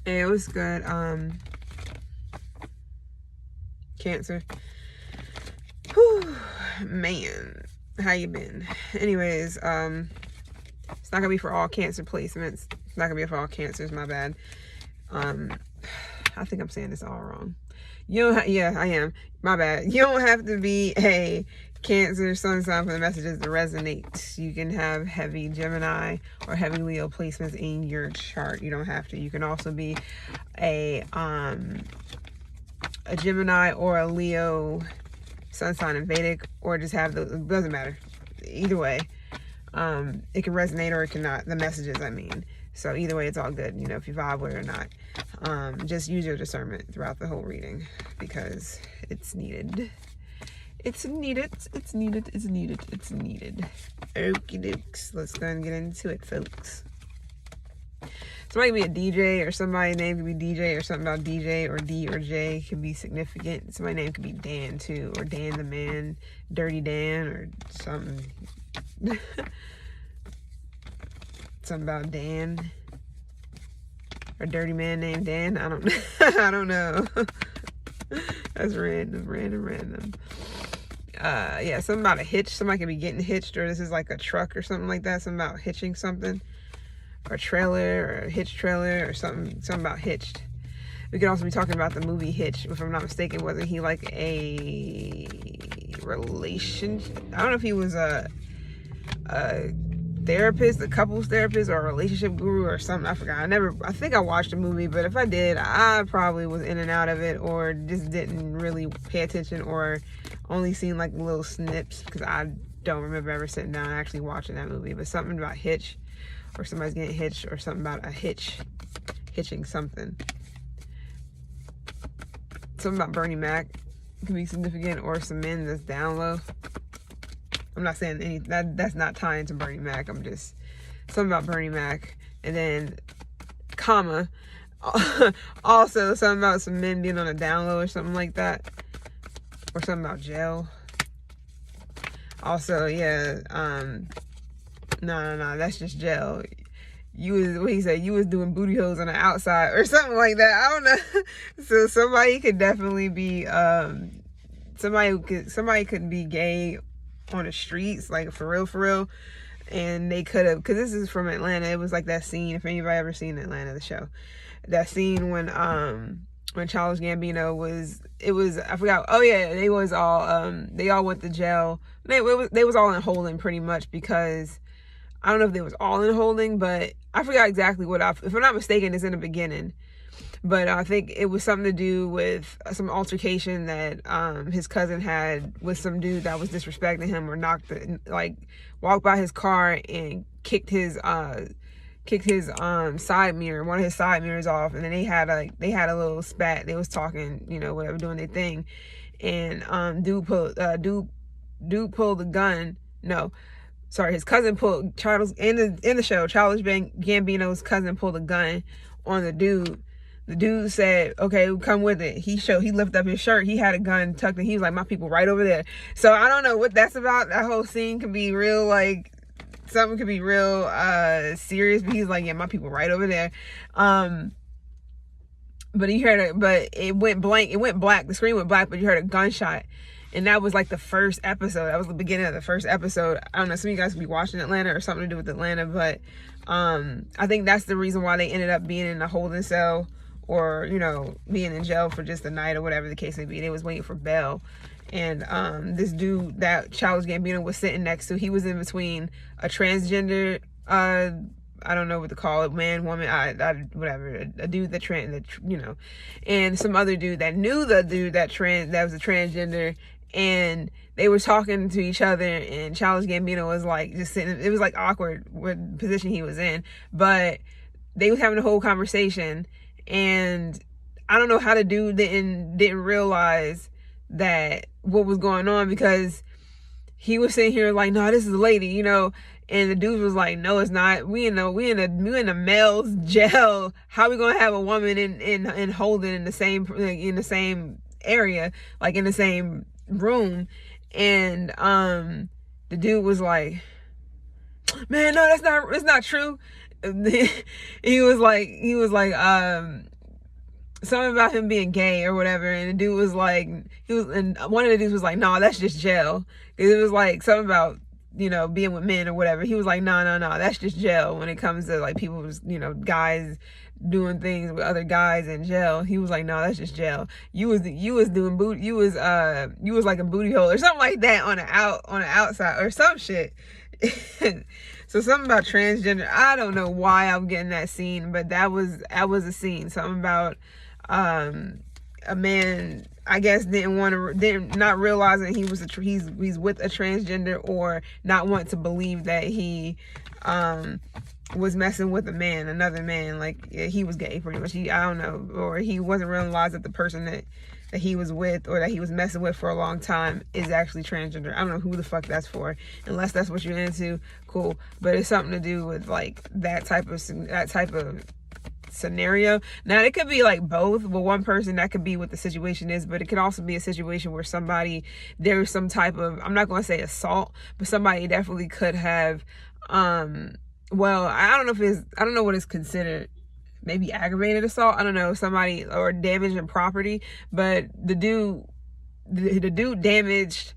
It was good. Cancer. Whew, man, how you been? Anyways, it's not gonna be for all cancer placements. It's not gonna be for all cancers. My bad. I think I'm saying this all wrong. You don't. Yeah, I am. My bad. You don't have to be a Cancer sun sign for the messages to resonate. You can have heavy Gemini or heavy Leo placements in your chart. You don't have to. You can also be a Gemini or a Leo sun sign in Vedic, or just have the, it doesn't matter. Either way, it can resonate or it cannot, the messages, I mean. So either way, it's all good, you know, if you vibe with it or not. Just use your discernment throughout the whole reading, because it's needed. It's needed. It's needed. It's needed. It's needed. Okie dokes. Let's go and get into it, folks. Somebody could be a DJ, or somebody's name could be DJ, or something about DJ or D or J could be significant. Somebody's name could be Dan too, or Dan the Man, Dirty Dan, or something. Something about Dan, or dirty man named Dan. I don't know. I don't know. That's random. Yeah, something about a hitch. Somebody could be getting hitched, or this is like a truck or something like that. Something about hitching something. Or a trailer, or a hitch trailer, or something about hitched. We could also be talking about the movie Hitch, if I'm not mistaken. Wasn't he like a relationship? I don't know if he was a therapist, a couples therapist, or a relationship guru or something. I forgot. I think I watched the movie, but if I did, I probably was in and out of it, or just didn't really pay attention, or only seen like little snips, because I don't remember ever sitting down and actually watching that movie. But something about hitch, or somebody's getting hitched, or something about a hitching something. Something about Bernie Mac could be significant, or some men that's down low. I'm not saying that's not tying to Bernie Mac. I'm just something about Bernie Mac, and then comma also something about some men being on a down low or something like that, or something about jail. Also, yeah, no, that's just jail. What he said, you was doing booty holes on the outside or something like that. I don't know. So somebody could definitely be somebody could be gay on the streets, like for real, and they could have, because this is from Atlanta. It was like that scene, if anybody ever seen Atlanta, the show, that scene when Childish Gambino was I forgot. Oh yeah, they was all they all went to jail. They was all in holding pretty much, because I don't know if they was all in holding, but I forgot exactly if I'm not mistaken, it's in the beginning. But I think it was something to do with some altercation that his cousin had with some dude that was disrespecting him, or walked by his car and kicked his side mirror, one of his side mirrors off, and then they had a little spat. They was talking, you know, whatever, doing their thing, and dude pulled the gun. No, sorry, his cousin pulled in the show. Childish Gambino's cousin pulled a gun on the dude. The dude said, "Okay, come with it." He lifted up his shirt. He had a gun tucked in. He was like, "My people right over there." So I don't know what that's about. That whole scene could be real, like something could be real serious, but he's like, "Yeah, my people right over there." But it went blank. It went black. The screen went black, but you heard a gunshot. And that was like the first episode. That was the beginning of the first episode. I don't know, some of you guys could be watching Atlanta or something to do with Atlanta, but I think that's the reason why they ended up being in a holding cell, or, you know, being in jail for just a night, or whatever the case may be. They was waiting for bail. And this dude that Childish Gambino was sitting next to, he was in between a transgender, I don't know what to call it, man, woman, whatever, a dude that you know, and some other dude that knew the dude that was a transgender, and they were talking to each other, and Childish Gambino was like just sitting. It was like awkward what position he was in, but they was having a whole conversation, and I don't know how the dude didn't realize that what was going on, because he was sitting here like, "No, this is a lady," you know. And the dude was like, "No, it's not. We in a male's jail. How we gonna have a woman in holding in the same area, like in the same room?" And the dude was like, "Man, no, it's not true." He was like, something about him being gay or whatever, and the dude was like, and one of the dudes was like, nah, that's just jail. Because it was like something about, you know, being with men or whatever. He was like, no, that's just jail when it comes to like people, you know, guys doing things with other guys in jail. He was like, no, that's just jail. You was doing boot, you was like a booty hole or something like that on the outside or some shit. So something about transgender, I don't know why I'm getting that scene, but that was a scene. Something about a man, I guess, not realizing he was he's with a transgender, or not want to believe that he was messing with another man, like he was gay pretty much. I don't know, or he wasn't realizing that the person that he was with or that he was messing with for a long time is actually transgender. I don't know who the fuck that's for, unless that's what you're into, cool. But it's something to do with like that type of scenario. Now it could be like both, but one person, that could be what the situation is, but it could also be a situation where there's some type of, I'm not going to say assault, but somebody definitely could have well, I don't know what is considered, maybe aggravated assault, I don't know, somebody, or damaging property, but the dude damaged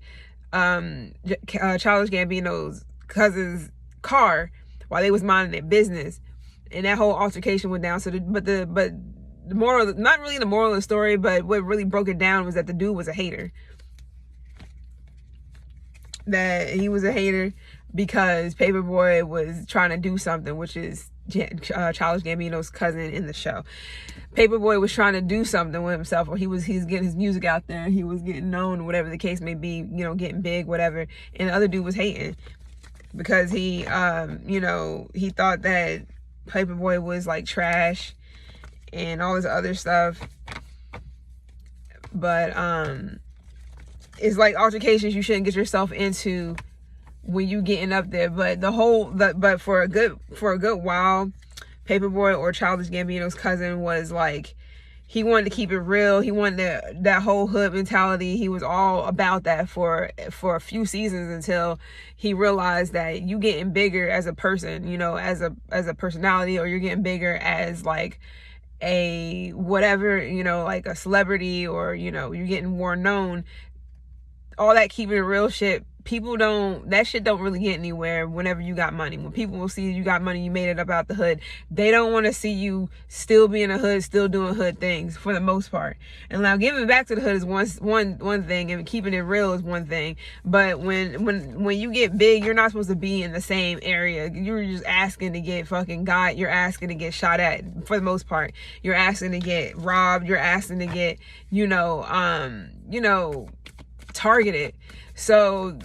Childish Gambino's cousin's car while they was minding their business, and that whole altercation went down. So the moral, not really the moral of the story, but what really broke it down was that the dude was a hater. That he was a hater because Paperboy was trying to do something, which is Childish Gambino's cousin in the show. Paperboy was trying to do something with himself, or he's getting his music out there, he was getting known, whatever the case may be, you know, getting big, whatever. And the other dude was hating because he, you know, he thought that Paperboy was like trash and all this other stuff. But it's like altercations you shouldn't get yourself into when you getting up there. But but for a good while, Paperboy, or Childish Gambino's cousin, was like, he wanted to keep it real. He wanted that whole hood mentality. He was all about that for a few seasons, until he realized that you getting bigger as a person, you know, as a personality, or you're getting bigger as like a whatever, you know, like a celebrity, or, you know, you're getting more known. All that keeping it real shit, that shit don't really get anywhere whenever you got money. When people will see you got money, you made it up out the hood, they don't want to see you still being a hood, still doing hood things for the most part. And now giving back to the hood is one thing, and keeping it real is one thing. But when you get big, you're not supposed to be in the same area. You're just asking to get fucking got. You're asking to get shot at for the most part. You're asking to get robbed. You're asking to get, targeted. So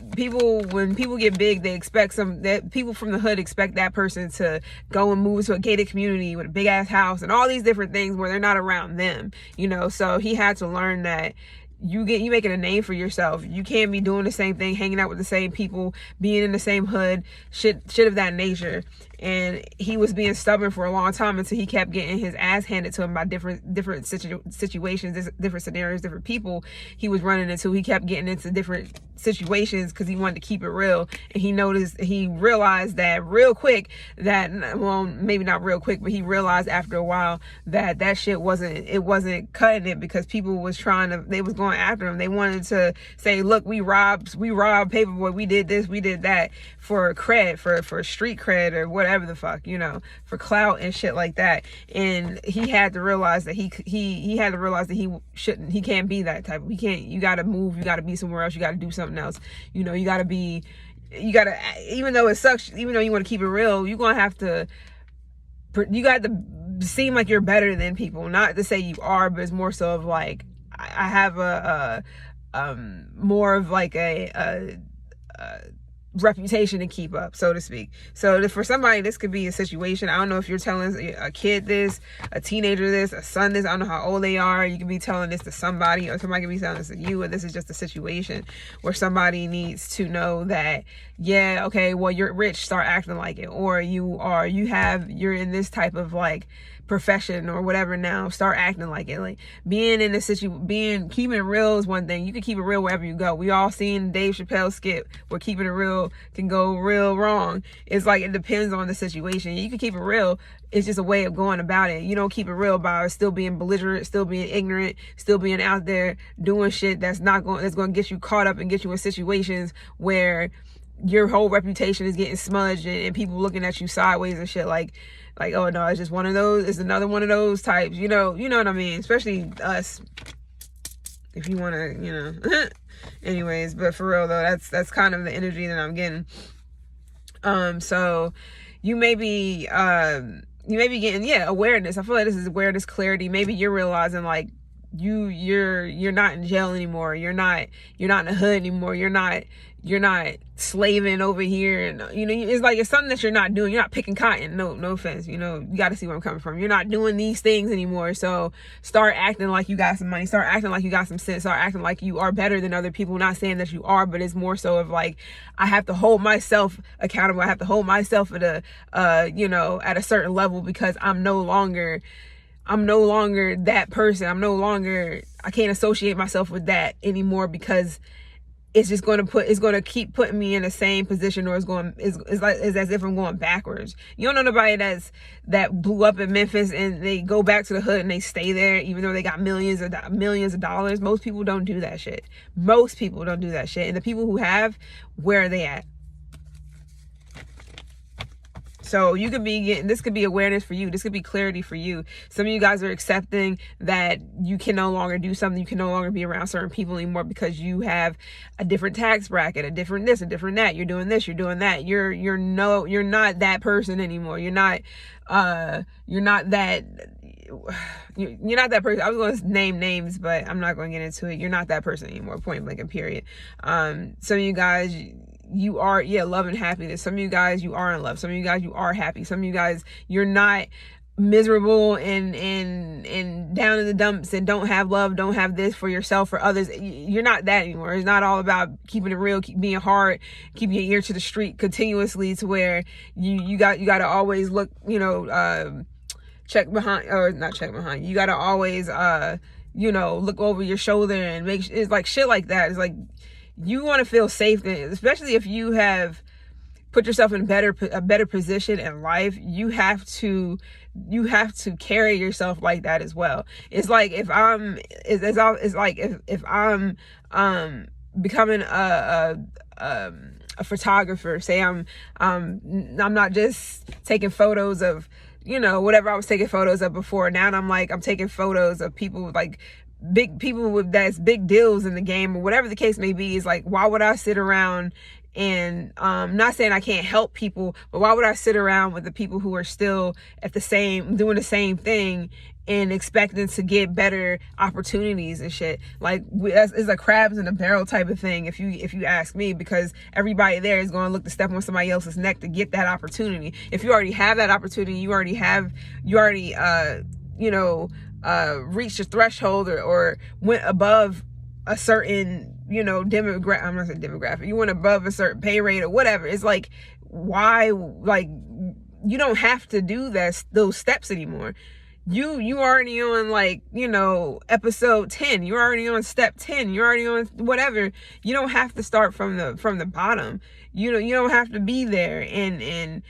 when people get big, they expect that people from the hood expect that person to go and move to a gated community with a big ass house and all these different things where they're not around them, you know. So he had to learn that you making a name for yourself. You can't be doing the same thing, hanging out with the same people, being in the same hood, shit of that nature. And he was being stubborn for a long time until he kept getting his ass handed to him by different situations, different scenarios, different people he was running into. He kept getting into different situations because he wanted to keep it real. And he realized that real quick that, well, maybe not real quick, but he realized after a while that shit wasn't cutting it, because people they was going after him. They wanted to say, look, we robbed Paperboy, we did this, we did that, for cred, for street cred, or whatever the fuck, you know, for clout and shit like that. And he had to realize that he can't be that type. You gotta move, you gotta be somewhere else, you gotta do something else, you know. You gotta, even though it sucks, even though you want to keep it real, you got to seem like you're better than people. Not to say you are, but it's more so of like, I have more of like a reputation to keep up, so to speak. So for somebody, this could be a situation. I don't know if you're telling a kid this, a teenager this, a son this, I don't know how old they are. You can be telling this to somebody, or somebody can be telling this to you, or this is just a situation where somebody needs to know that, yeah, okay, well, you're rich, start acting like it. Or you're in this type of like profession or whatever now, start acting like it. Like keeping it real is one thing. You can keep it real wherever you go. We all seen Dave Chappelle skit where keeping it real go real wrong. It's like, it depends on the situation. You can keep it real. It's just a way of going about it. You don't keep it real by still being belligerent, still being ignorant, still being out there doing shit that's going to get you caught up and get you in situations where your whole reputation is getting smudged and people looking at you sideways and shit, like, oh no, it's just one of those, it's another one of those types, you know what I mean? Especially us, if you want to, anyways. But for real though, that's kind of the energy that I'm getting. So you may be getting, awareness. I feel like this is awareness, clarity. Maybe you're realizing like you're not in jail anymore. You're not in the hood anymore. You're not slaving over here, and it's like, it's something that you're not doing. You're not picking cotton. No offense. You got to see where I'm coming from. You're not doing these things anymore. So start acting like you got some money. Start acting like you got some sense. Start acting like you are better than other people. Not saying that you are, but it's more so of like, I have to hold myself accountable. I have to hold myself at a at a certain level, because I'm no longer that person. I can't associate myself with that anymore, because it's just going to keep putting me in the same position, or it's as if I'm going backwards. You don't know nobody that blew up in Memphis and they go back to the hood and they stay there even though they got millions of dollars. Most people don't do that shit. And the people who have, where are they at? So you could be this could be awareness for you. This could be clarity for you. Some of you guys are accepting that you can no longer do something. You can no longer be around certain people anymore because you have a different tax bracket, a different this, a different that. You're doing this, you're doing that. You're not that person anymore. You're not that person. I was going to name names, but I'm not going to get into it. You're not that person anymore. Point blank and period. Some of you guys, you are, love and happiness. Some of you guys, you are in love. Some of you guys, you are happy. Some of you guys, you're not miserable and down in the dumps and don't have love, don't have this for yourself, for others. You're not that anymore. It's not all about keeping it real, being hard, keeping your ear to the street continuously, to where you got to always look, check behind, or not check behind. You got to always, look over your shoulder and make, it's like shit like that. It's like, you want to feel safe, especially if you have put yourself in a better position in life. You have to carry yourself like that as well. It's like if I'm becoming a photographer, say I'm not just taking photos of whatever I was taking photos of before. Now I'm taking photos of people, like big people with that's big deals in the game, or whatever the case may be. Is like, why would I sit around and not saying I can't help people, but why would I sit around with the people who are still doing the same thing and expecting to get better opportunities and shit? Like, it's a crabs in a barrel type of thing, if you ask me, because everybody there is going to look to step on somebody else's neck to get that opportunity. If you already have that opportunity, you already reached a threshold or went above a certain demographic. I'm not saying demographic. You went above a certain pay rate or whatever. It's like, why? Like, you don't have to do those steps anymore. You already on episode 10. You're already on step 10. You're already on whatever. You don't have to start from the bottom. You don't have to be there and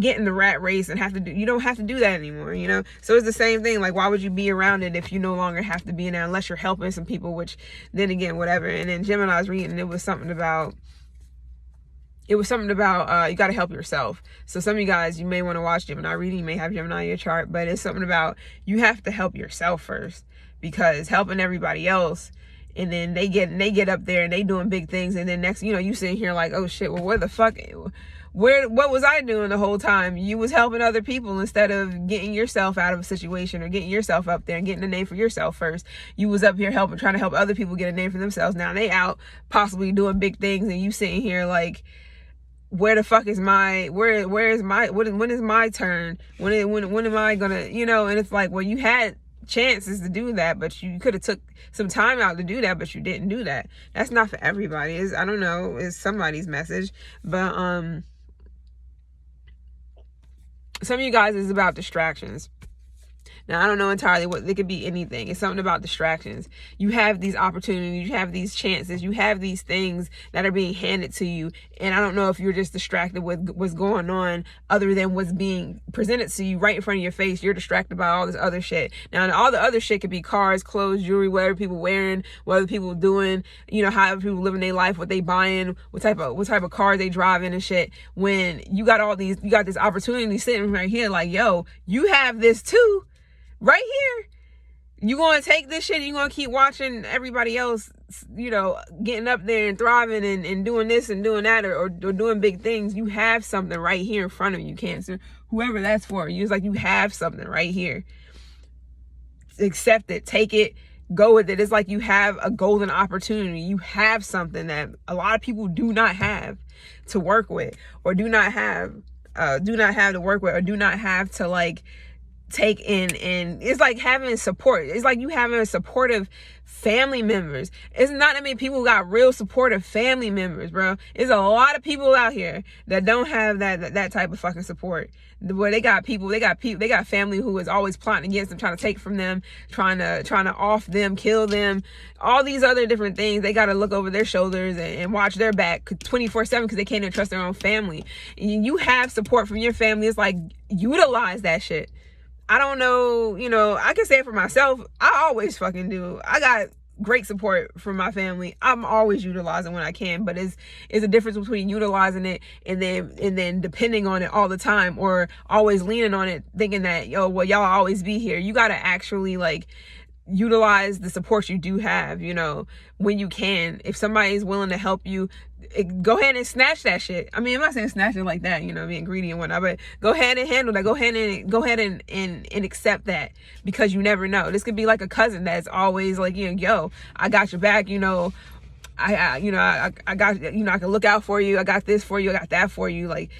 get in the rat race and you don't have to do that anymore, So it's the same thing. Like, why would you be around it if you no longer have to be in there, unless you're helping some people, which then again, whatever. And then Gemini's reading, it was something about you got to help yourself. So some of you guys, you may want to watch Gemini reading, you may have Gemini in your chart, but it's something about you have to help yourself first, because helping everybody else, and then they get up there and they doing big things, and then next, you sitting here like, oh shit, well, what was I doing the whole time? You was helping other people instead of getting yourself out of a situation or getting yourself up there and getting a name for yourself first. You was up here trying to help other people get a name for themselves. Now they out possibly doing big things, and you sitting here like, where the fuck is when is my turn? When am I gonna, and it's like, well, you had chances to do that, but you could have took some time out to do that, but you didn't do that. That's not for everybody. I don't know, it's somebody's message, but some of you guys is about distractions. Now, I don't know entirely what it could be. Anything. It's something about distractions. You have these opportunities, you have these chances, you have these things that are being handed to you. And I don't know if you're just distracted with what's going on other than what's being presented to you right in front of your face. You're distracted by all this other shit. Now, all the other shit could be cars, clothes, jewelry, whatever people wearing, what other people doing, you know, how people living their life, what they buying, what type of cars they driving and shit. When you got this opportunity sitting right here, like, yo, you have this too. Right here. You gonna take this shit, you gonna keep watching everybody else, you know, getting up there and thriving and doing this and doing that or doing big things. You have something right here in front of you, Cancer. Whoever that's for. It's like you have something right here. Accept it, take it, go with it. It's like you have a golden opportunity. You have something that a lot of people do not have to work with, or do not have to work with, or do not have to like take in. And it's like having support. It's like you having supportive family members. It's not that many people who got real supportive family members, bro. There's a lot of people out here that don't have that type of fucking support. Where they got family who is always plotting against them, trying to take from them, trying to off them, kill them, all these other different things. They got to look over their shoulders and watch their back 24/7 because they can't even trust their own family. And you have support from your family. It's like, utilize that shit. I don't know, you know, I can say it for myself. I always fucking do. I got great support from my family. I'm always utilizing when I can, but it's a difference between utilizing it and then depending on it all the time, or always leaning on it thinking that, yo, well, y'all always be here. You got to actually like utilize the support you do have, you know, when you can. If somebody is willing to help you, go ahead and snatch that shit. I mean, I'm not saying snatch it like that, you know, being greedy and whatnot, but go ahead and handle that. Go ahead and accept that, because you never know. This could be like a cousin that's always like, you know, yo, I got your back, you know, I got, you know, I can look out for you. I got this for you. I got that for you. Like,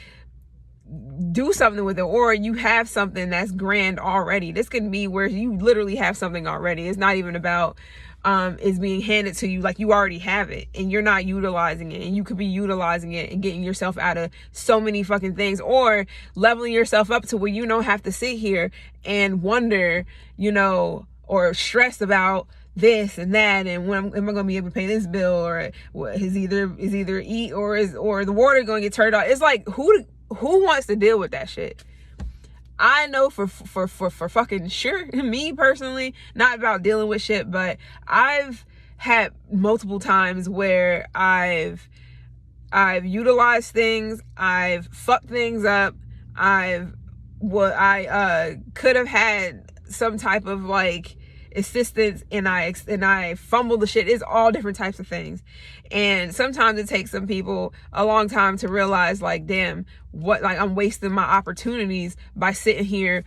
do something with it. Or you have something that's grand already. This could be where you literally have something already. It's not even about is being handed to you. Like, you already have it and you're not utilizing it, and you could be utilizing it and getting yourself out of so many fucking things, or leveling yourself up to where you don't have to sit here and wonder, you know, or stress about this and that, and when am I gonna be able to pay this bill, or is either eat or the water gonna get turned off. It's like, who wants to deal with that shit? I know for fucking sure, me personally, not about dealing with shit, but I've had multiple times where I've utilized things, I've fucked things up, I could have had some type of like assistance, and I fumbled the shit. It's all different types of things. And sometimes it takes some people a long time to realize, like, damn, what, like, I'm wasting my opportunities by sitting here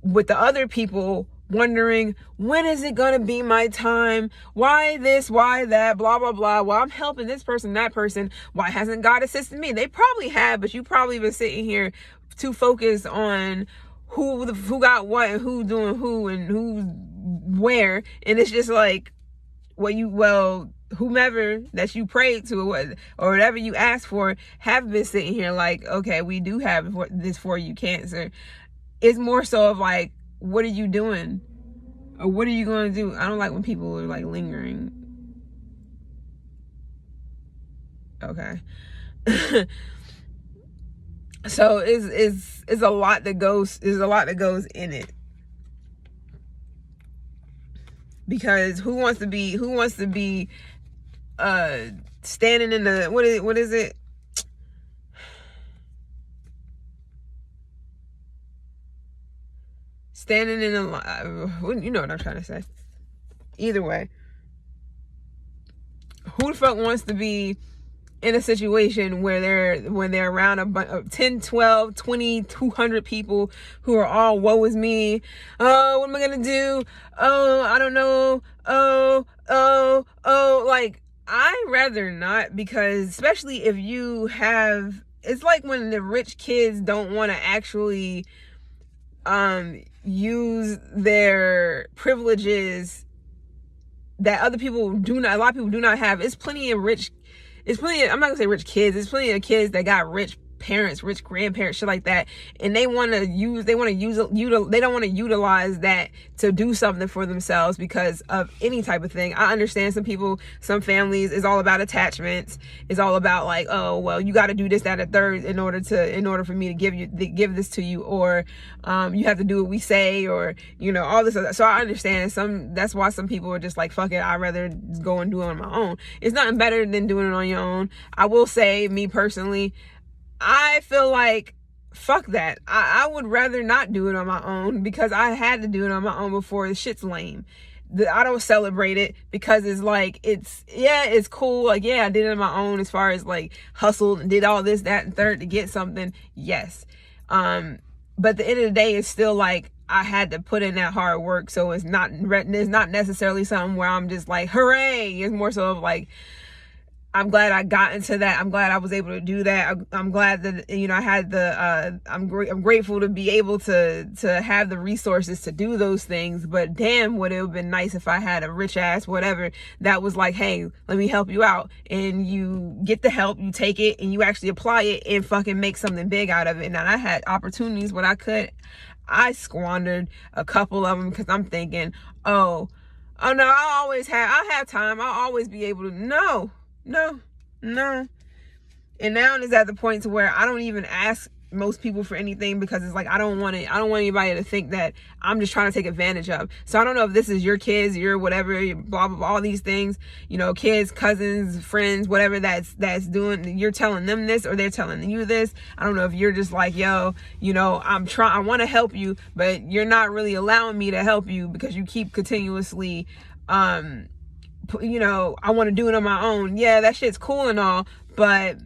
with the other people wondering, when is it gonna be my time? Why this, why that, blah blah blah. Well, I'm helping this person, that person, why hasn't God assisted me? They probably have, but you probably been sitting here too focused on who got what and who doing who and who's where. And it's just like, whomever that you prayed to or whatever you asked for have been sitting here like, okay, we do have this for you, Cancer. It's more so of like, what are you doing, or what are you going to do? I don't like when people are like lingering. Okay. So it's a lot that goes in it. Because who wants to be standing in the, what is it? Standing in a, you know what I'm trying to say. Either way, who the fuck wants to be in a situation where they're around a bunch of 10, 12, 20, 200 people who are all, woe is me. Oh, what am I gonna do? Oh, I don't know. Oh, like, I'd rather not, because especially if you have, it's like when the rich kids don't want to actually use their privileges that other people do not, a lot of people do not have. I'm not gonna say rich kids. There's plenty of kids that got rich parents, rich grandparents, shit like that, and they don't want to utilize that to do something for themselves because of any type of thing. I understand some people, some families is all about attachments. It's all about like, oh well, you got to do this, that, and third in order for me to give this to you, or you have to do what we say, or all this other. So I understand that's why some people are just like, fuck it, I'd rather go and do it on my own. It's nothing better than doing it on your own. I will say, me personally, I feel like fuck that. I would rather not do it on my own because I had to do it on my own before. The shit's lame. I don't celebrate it because it's like, it's cool. Like, yeah, I did it on my own as far as like hustled and did all this, that, and third to get something. Yes. But at the end of the day, it's still like, I had to put in that hard work. So it's not necessarily something where I'm just like, hooray. It's more so of like, I'm glad I got into that. I'm glad I was able to do that. I'm glad that, I had I'm grateful to be able to have the resources to do those things. But damn, would it have been nice if I had a rich ass whatever that was like, hey, let me help you out. And you get the help, you take it, and you actually apply it and fucking make something big out of it. And I had opportunities when I squandered a couple of them because I'm thinking, oh no, I have time. I'll always be able to. No. And now it's at the point to where I don't even ask most people for anything because it's like, I don't want anybody to think that I'm just trying to take advantage of. So I don't know if this is your kids, your whatever, blah, blah, blah, all these things, kids, cousins, friends, whatever that's doing, you're telling them this or they're telling you this. I don't know if you're just like, yo, I want to help you, but you're not really allowing me to help you because you keep continuously, I want to do it on my own. Yeah, that shit's cool and all, but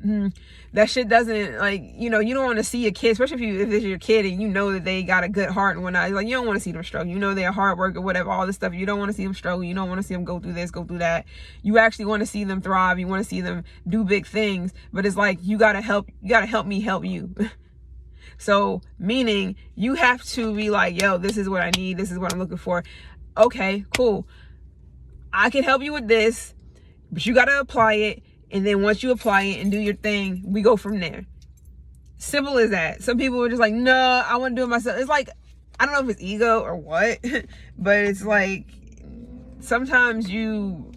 that shit doesn't, like, you don't want to see a kid, especially if it's your kid and that they got a good heart and whatnot. Like, you don't want to see them struggle. They're hard work or whatever, all this stuff. You don't want to see them struggle. You don't want to see them go through this, go through that. You actually want to see them thrive. You want to see them do big things. But it's like, you got to help me help you. So, meaning, you have to be like, yo, this is what I need. This is what I'm looking for. Okay, cool. I can help you with this, but you got to apply it. And then once you apply it and do your thing, we go from there. Simple as that. Some people are just like, no, I want to do it myself. It's like, I don't know if it's ego or what, but it's like, sometimes you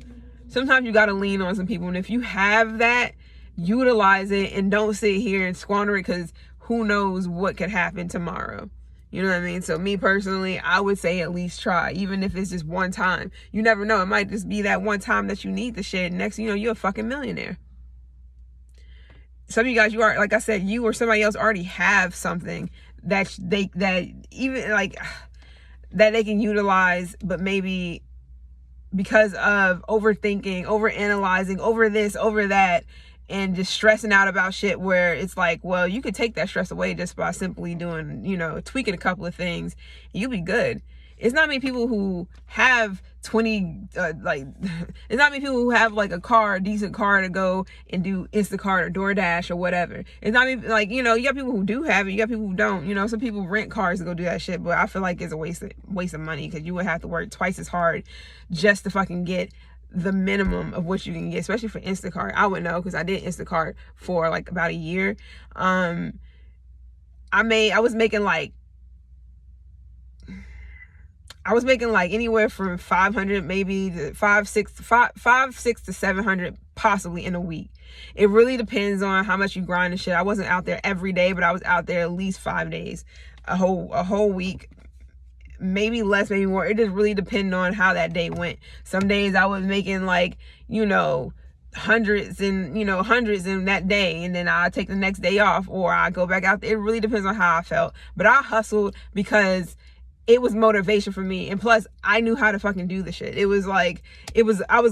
got to lean on some people. And if you have that, utilize it and don't sit here and squander it because who knows what could happen tomorrow. You know what I mean? So me personally, I would say at least try, even if it's just one time. You never know. It might just be that one time that you need the shit. Next, you're a fucking millionaire. Some of you guys, you are, like I said, you or somebody else already have something that they can utilize, but maybe because of overthinking, overanalyzing, over this, over that, and just stressing out about shit where it's like, well, you could take that stress away just by simply doing, tweaking a couple of things. You'll be good. It's not many people who have it's not many people who have like a decent car to go and do Instacart or DoorDash or whatever. It's not even like, you got people who do have it. You got people who don't, some people rent cars to go do that shit, but I feel like it's a waste of money because you would have to work twice as hard just to fucking get the minimum of what you can get, especially for Instacart. I would know because I did Instacart for like about a year. I was making like anywhere from 500 maybe to 6 to 700 possibly in a week. It really depends on how much you grind and shit. I wasn't out there every day, but I was out there at least 5 days, a whole week. Maybe less, maybe more. It just really depended on how that day went. Some days I was making like, hundreds in that day, and then I take the next day off, or I go back out there. It really depends on how I felt. But I hustled because it was motivation for me, and plus I knew how to fucking do the shit. I was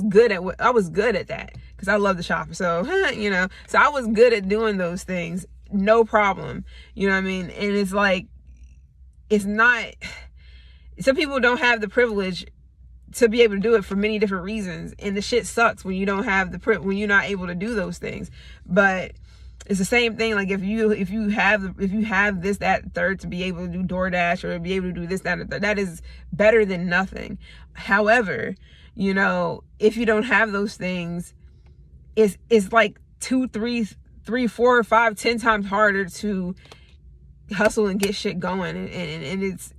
good at that because I love to shop. So so I was good at doing those things, no problem. You know what I mean? And it's like, it's not. Some people don't have the privilege to be able to do it for many different reasons, and the shit sucks when you don't have when you're not able to do those things. But it's the same thing. Like if you have this, that, third to be able to do DoorDash or be able to do this, that, and that is better than nothing. However, if you don't have those things, it's like three 3, 4, 5, 10 times harder to hustle and get shit going. And it's,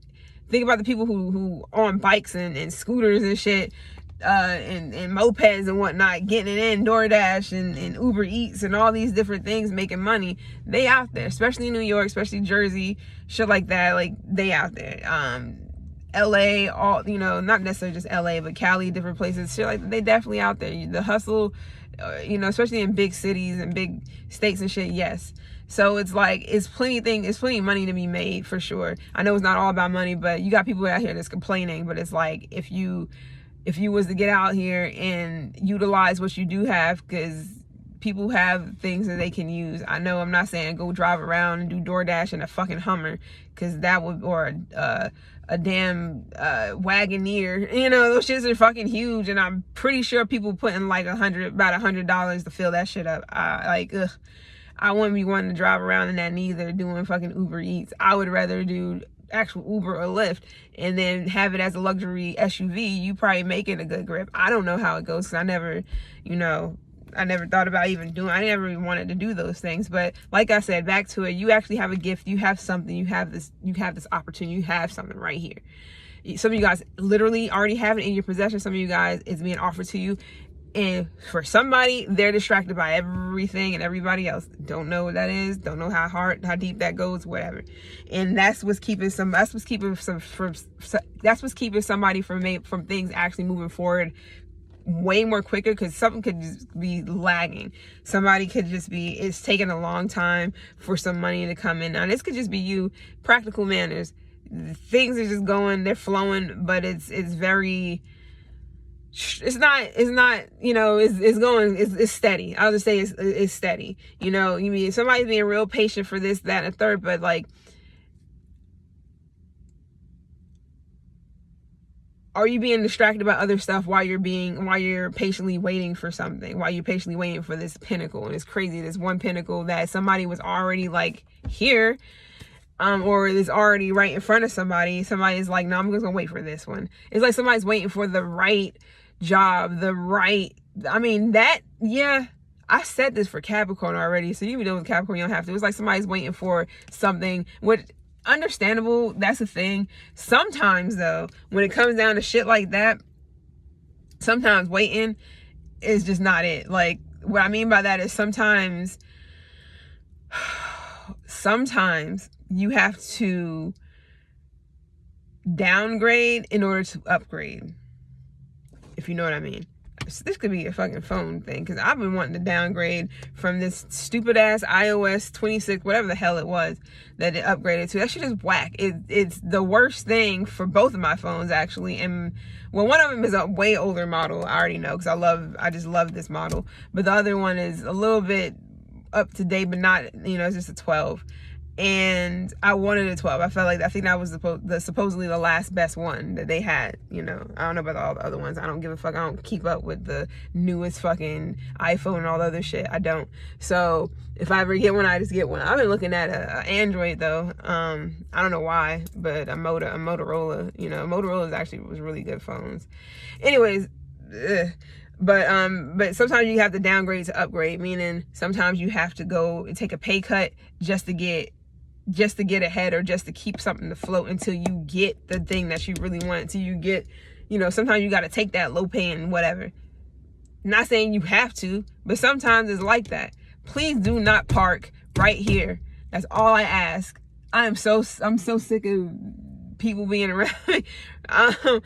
think about the people who on bikes and scooters and shit, and mopeds and whatnot, getting it in, DoorDash and Uber Eats and all these different things, making money. They out there, especially in New York, especially Jersey, shit like that. Like, they out there. LA, all, you know, not necessarily just LA, but Cali, different places, shit like that. They definitely out there. The hustle, you know, especially in big cities and big states and shit, yes. So it's like, it's plenty of money to be made, for sure. I know it's not all about money, but you got people out here that's complaining. But it's like, if you was to get out here and utilize what you do have, because people have things that they can use. I know, I'm not saying go drive around and do DoorDash in a fucking Hummer, because that would, or a damn Wagoneer. You know, those shits are fucking huge, and I'm pretty sure people putting like about $100 to fill that shit up. I wouldn't be wanting to drive around in that neither, doing fucking Uber Eats. I would rather do actual Uber or Lyft and then have it as a luxury SUV. You probably making a good grip. I don't know how it goes, because I never, you know, I never thought about even doing, I never even wanted to do those things. But like I said, back to it, you actually have a gift, you have something, you have this opportunity, you have something right here. Some of you guys literally already have it in your possession. Some of you guys, it's being offered to you. And for somebody, they're distracted by everything and everybody else. Don't know what that is. Don't know how deep that goes, whatever. And that's what's keeping somebody from things actually moving forward way more quicker, because something could just be lagging. Somebody could just be, it's taking a long time for some money to come in. Now, this could just be you, practical manners. Things are just going, they're flowing, but it's very, it's not, you know, it's going, it's steady. I'll just say it's steady. You know, you mean somebody's being real patient for this, that, and a third, but like, are you being distracted by other stuff while you're patiently waiting for something, while you're patiently waiting for this pinnacle? And it's crazy, this one pinnacle that somebody was already like here, or is already right in front of somebody. Somebody's like, no, I'm just gonna wait for this one. It's like somebody's waiting for the right job, yeah, I said this for Capricorn already, so you can do it with Capricorn, you don't have to. It's like somebody's waiting for something. Understandable, that's the thing. Sometimes though, when it comes down to shit like that, sometimes waiting is just not it. Like, what I mean by that is sometimes you have to downgrade in order to upgrade, if you know what I mean. This could be a fucking phone thing, because I've been wanting to downgrade from this stupid ass iOS 26, whatever the hell it was that it upgraded to. That shit is whack. It's the worst thing for both of my phones, actually. And well, one of them is a way older model, I already know, because I just love this model. But the other one is a little bit up to date, but not, you know, it's just a 12. And I wanted a 12. I think that was supposedly the last best one that they had. You know, I don't know about all the other ones. I don't give a fuck. I don't keep up with the newest fucking iPhone and all the other shit. I don't. So if I ever get one, I just get one. I've been looking at a Android though. I don't know why, but a Motorola. You know, Motorola's actually was really good phones. Anyways. But sometimes you have to downgrade to upgrade, meaning sometimes you have to go and take a pay cut just to get ahead, or just to keep something to float until you get the thing that you really want, until you get, you know, sometimes you got to take that low paying whatever. Not saying you have to, but sometimes it's like that. Please do not park right here. That's all I ask. I'm so sick of people being around me. Oh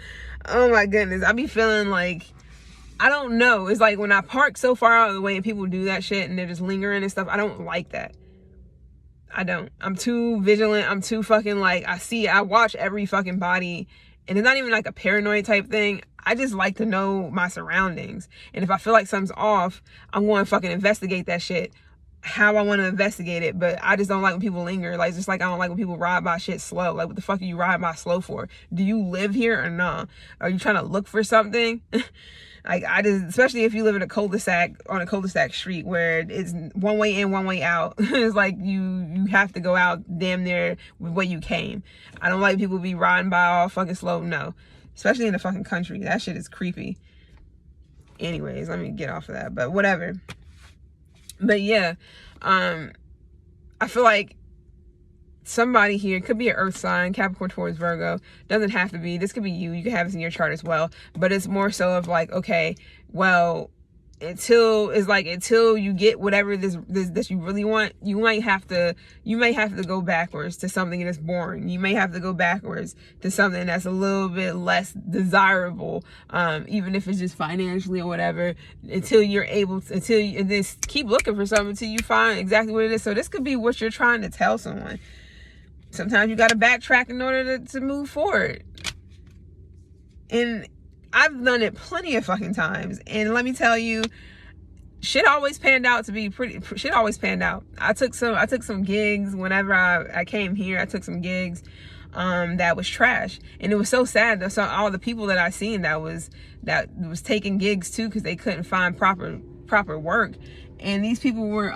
my goodness. I be feeling like, I don't know. It's like when I park so far out of the way and people do that shit and they're just lingering and stuff, I don't like that. I don't. I'm too vigilant. I'm too fucking like, I watch every fucking body, and it's not even like a paranoid type thing. I just like to know my surroundings. And if I feel like something's off, I'm going to fucking investigate that shit how I want to investigate it. But I just don't like when people linger. Like, just like I don't like when people ride by shit slow. Like, what the fuck are you riding by slow for? Do you live here or not? Are you trying to look for something? Like, especially if you live in on a cul-de-sac street where it's one way in, one way out. It's like you have to go out damn near with what you came. I don't like people be riding by all fucking slow. No. Especially in the fucking country. That shit is creepy. Anyways, let me get off of that. But whatever. But yeah, I feel like somebody here, could be an earth sign, Capricorn, Taurus, Virgo, doesn't have to be, this could be you, you can have this in your chart as well, but it's more so of like, okay, well, until you get whatever this that you really want, you might have to go backwards to something that's boring. You may have to go backwards to something that's a little bit less desirable, even if it's just financially or whatever, until you just keep looking for something until you find exactly what it is. So this could be what you're trying to tell someone. Sometimes you got to backtrack in order to move forward. And I've done it plenty of fucking times. And let me tell you, shit always panned out. I took some gigs whenever I came here. I took some gigs that was trash. And it was so sad that all the people that I seen that was taking gigs too, because they couldn't find proper work. And these people were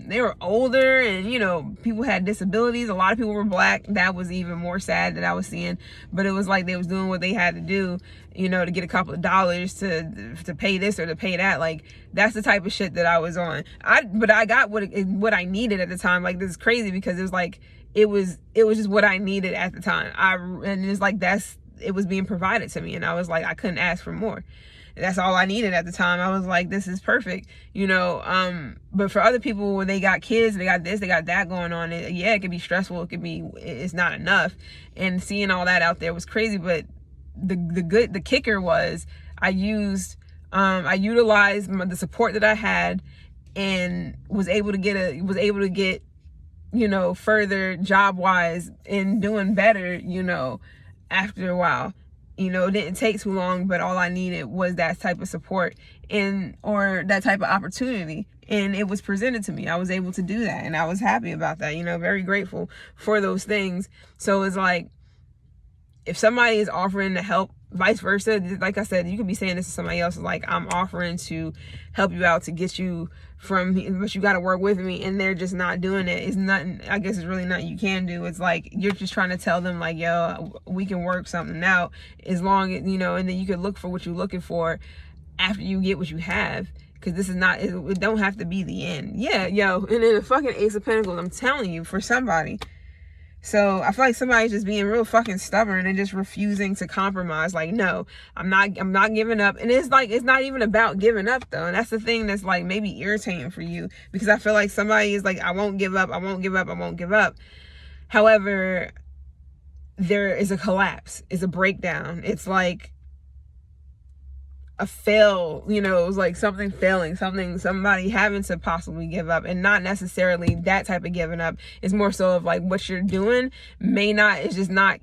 they were older, and you know, people had disabilities. A lot of people were black. That was even more sad that I was seeing. But it was like they was doing what they had to do, you know, to get a couple of dollars to pay this or to pay that. Like, that's the type of shit that I was on. But I got what I needed at the time. Like, this is crazy because it was like it was just what I needed at the time. And it's like it was being provided to me, and I was like, I couldn't ask for more. That's all I needed at the time. I was like, this is perfect, you know. But for other people, when they got kids, they got this, they got that going on, it could be stressful. It's not enough. And seeing all that out there was crazy. But the kicker was I utilized the support that I had, and was able to get, you know, further job wise and doing better, you know, after a while. You know, it didn't take too long, but all I needed was that type of support or that type of opportunity. And it was presented to me. I was able to do that. And I was happy about that, you know, very grateful for those things. So it's like, if somebody is offering to help, vice versa, like I said, you could be saying this to somebody else, like, I'm offering to help you out to get you from, but you got to work with me, and they're just not doing it. It's nothing, I guess it's really nothing you can do. It's like, you're just trying to tell them, like, yo, we can work something out, as long as, you know, and then you can look for what you're looking for after you get what you have. Because this is not, it don't have to be the end. Yeah, yo, and then the fucking Ace of Pentacles, I'm telling you, for somebody. So I feel like somebody's just being real fucking stubborn and just refusing to compromise. Like, no, I'm not giving up. And it's like, it's not even about giving up though. And that's the thing that's like maybe irritating for you, because I feel like somebody is like, I won't give up. However, there is a collapse, it's a breakdown. It's like a fail, you know, it was like something failing, somebody having to possibly give up, and not necessarily that type of giving up. It's more so of like, what you're doing it's not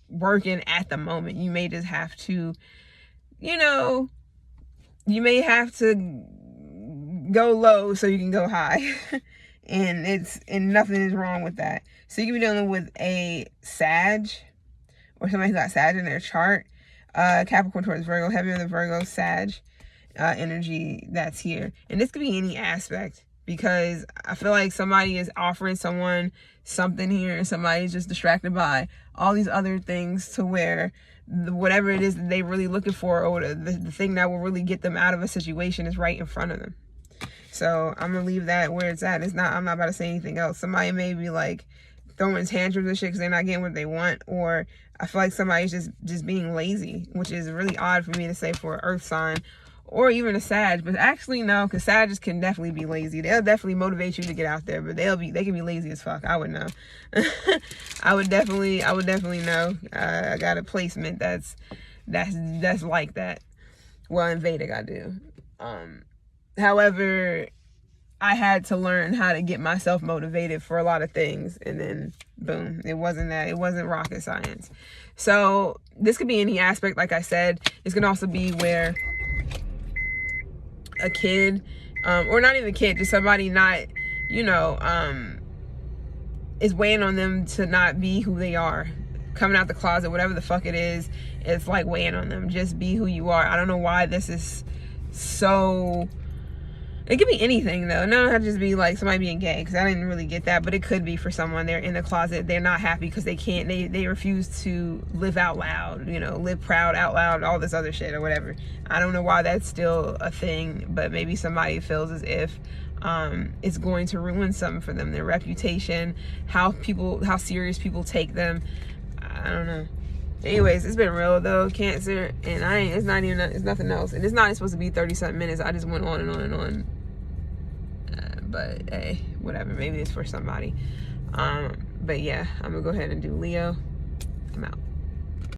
working at the moment. You may just have to, you know, you may have to go low so you can go high. and nothing is wrong with that. So you can be dealing with a Sag, or somebody's got Sag in their chart. Capricorn, Taurus, Virgo, heavy on the Virgo, Sag energy that's here. And this could be any aspect, because I feel like somebody is offering someone something here, and somebody's just distracted by all these other things, to where whatever it is that they're really looking for, or the thing that will really get them out of a situation, is right in front of them. So I'm gonna leave that where it's at. I'm not about to say anything else. Somebody may be like throwing tantrums and shit because they're not getting what they want, or I feel like somebody's just being lazy, which is really odd for me to say for an earth sign, or even a Sag. But actually no, because Sags can definitely be lazy. They'll definitely motivate you to get out there, but they can be lazy as fuck. I would know. I would definitely know. I got a placement that's like that. Well, in Vedic I do. However, I had to learn how to get myself motivated for a lot of things, and then boom, it wasn't rocket science. So this could be any aspect. Like I said, this can also be where a kid, or not even a kid, just somebody not, you know, is weighing on them to not be who they are, coming out the closet, whatever the fuck it is. It's like weighing on them, just be who you are. I don't know why this is so It could be anything though. No, it had to just be like somebody being gay, because I didn't really get that. But it could be for someone, they're in the closet, they're not happy because they can't, they refuse to live out loud, you know, live proud out loud, all this other shit or whatever. I don't know why that's still a thing, but maybe somebody feels as if it's going to ruin something for them, their reputation, how serious people take them. I don't know. Anyways, it's been real though, cancer, and it's nothing else, and it's not supposed to be 30-something minutes. I just went on and on and on, but hey, whatever, maybe it's for somebody. But yeah, I'm gonna go ahead and do Leo. I'm out.